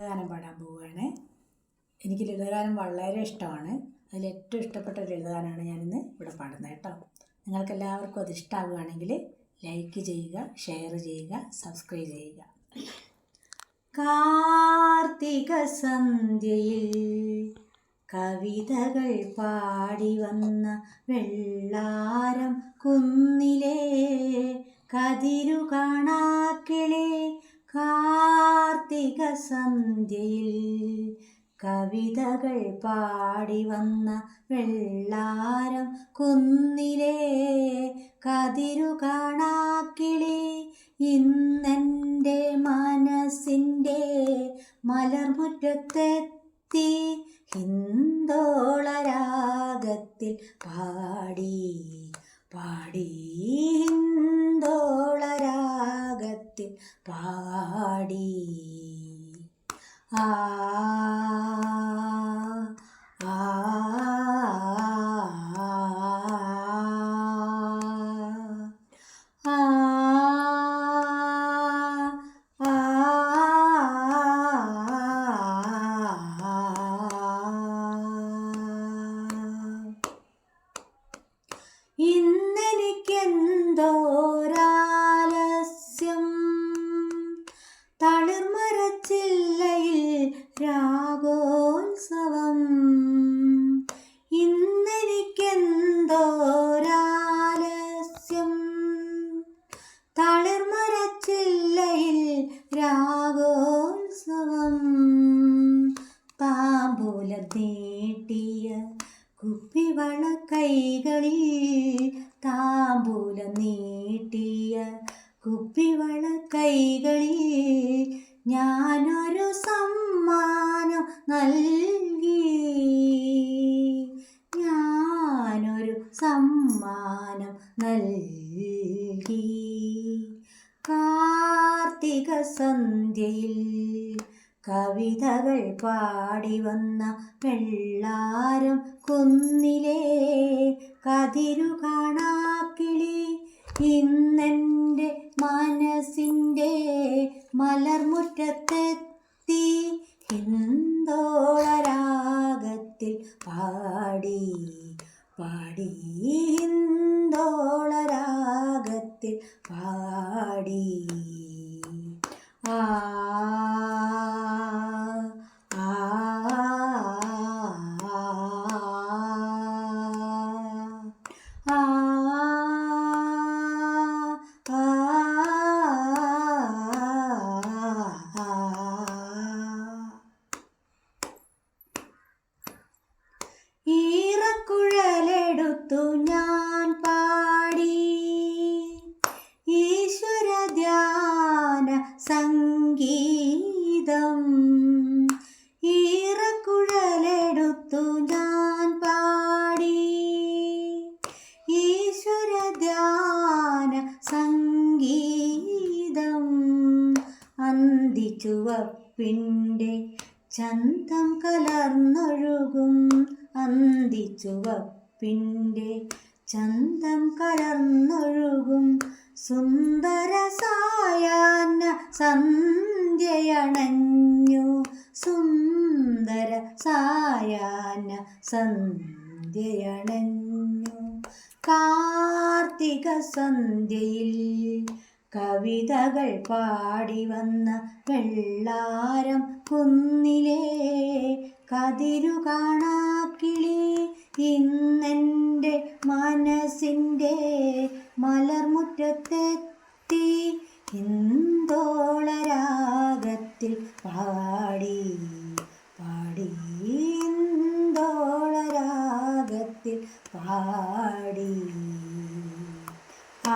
ലളിതഗാനം പാടാൻ പോവുകയാണ്. എനിക്ക് ലളിതഗാനം വളരെ ഇഷ്ടമാണ്. അതിലേറ്റവും ഇഷ്ടപ്പെട്ട ഒരു ലളിതഗാനമാണ് ഞാനിന്ന് ഇവിടെ പാടുന്നത് കേട്ടോ. നിങ്ങൾക്കെല്ലാവർക്കും അത് ഇഷ്ടമാവുകയാണെങ്കിൽ ലൈക്ക് ചെയ്യുക, ഷെയർ ചെയ്യുക, സബ്സ്ക്രൈബ് ചെയ്യുക. കാർത്തിക സന്ധ്യയിൽ കവിതകൾ പാടി വന്ന വെള്ളാരം കുന്നിലെ കതിരു കാണാക്കിളി. കാർത്തിക സന്ധ്യയിൽ കവിതകൾ പാടി വന്ന വെള്ളാരം കുന്നിലെ കതിരു കാണാക്കിളി. ഇന്നെൻ്റെ മനസ്സിൻ്റെ മലർമുറ്റത്തെത്തി ഹിന്ദോളരാഗത്തിൽ പാടി പാടി ഹിന്ദോളരാഗത്തിൽ പാടി. ആ ആ ആ ഇന്നെനിക്കെന്തോരാലസ്യം തളിർമരച്ചില്ലയിൽ രാഗോത്സവം. ഇന്നെനിക്കെന്തോരാലസ്യം തളിർമരച്ചില്ലയിൽ രാഗോത്സവം. താമ്പൂലം നീട്ടിയ കുപ്പിവള കൈകളിൽ, താമ്പൂലം നീട്ടിയ കുപ്പിവള കൈകളിൽ ഞാനൊരു സമ്മാനം നൽകി, ഞാനൊരു സമ്മാനം നൽകി. കാർത്തിക സന്ധ്യയിൽ കവിതകൾ പാടി വന്ന വെള്ളാരം കുന്നിലെ കതിരു കാണാക്കിളി. ഇന്നെൻ്റെ മനസ്സിൻ്റെ മലർമുറ്റത്തെത്തി ഹിന്ദോളരാഗത്തിൽ പാടി പാടി ഹിന്ദോളരാഗത്തിൽ പാടി. ആ ആ ആ ഈറക്കുഴലെടുത്തു ഞാൻ പാടി ഈശ്വരധ്യാന സംഗീതം. ഈറക്കുഴലെടുത്തു ഞാൻ പാടി ഈശ്വരധ്യാന സംഗീതം. അന്തിച്ചുവപ്പിൻ്റെ ചന്തം കലർന്നൊഴുകും, അന്തിച്ചുവപ്പിൻ്റെ ചന്തം കലർന്നൊഴുകും സുന്ദര സായാഹ്ന സന്ധ്യയണഞ്ഞു, സുന്ദര സായാഹ്ന സന്ധ്യയണഞ്ഞു. കാർത്തിക സന്ധ്യയിൽ കവിതകൾ പാടി വന്ന വെള്ളാരം കുന്നിലെ കതിരു കാണാക്കിളി. ഇന്നെൻ്റെ മനസ്സിൻ്റെ മലർമുറ്റത്തെത്തി ഹിന്ദോളരാഗത്തിൽ പാടി പാടി ഹിന്ദോളരാഗത്തിൽ പാടി. ആ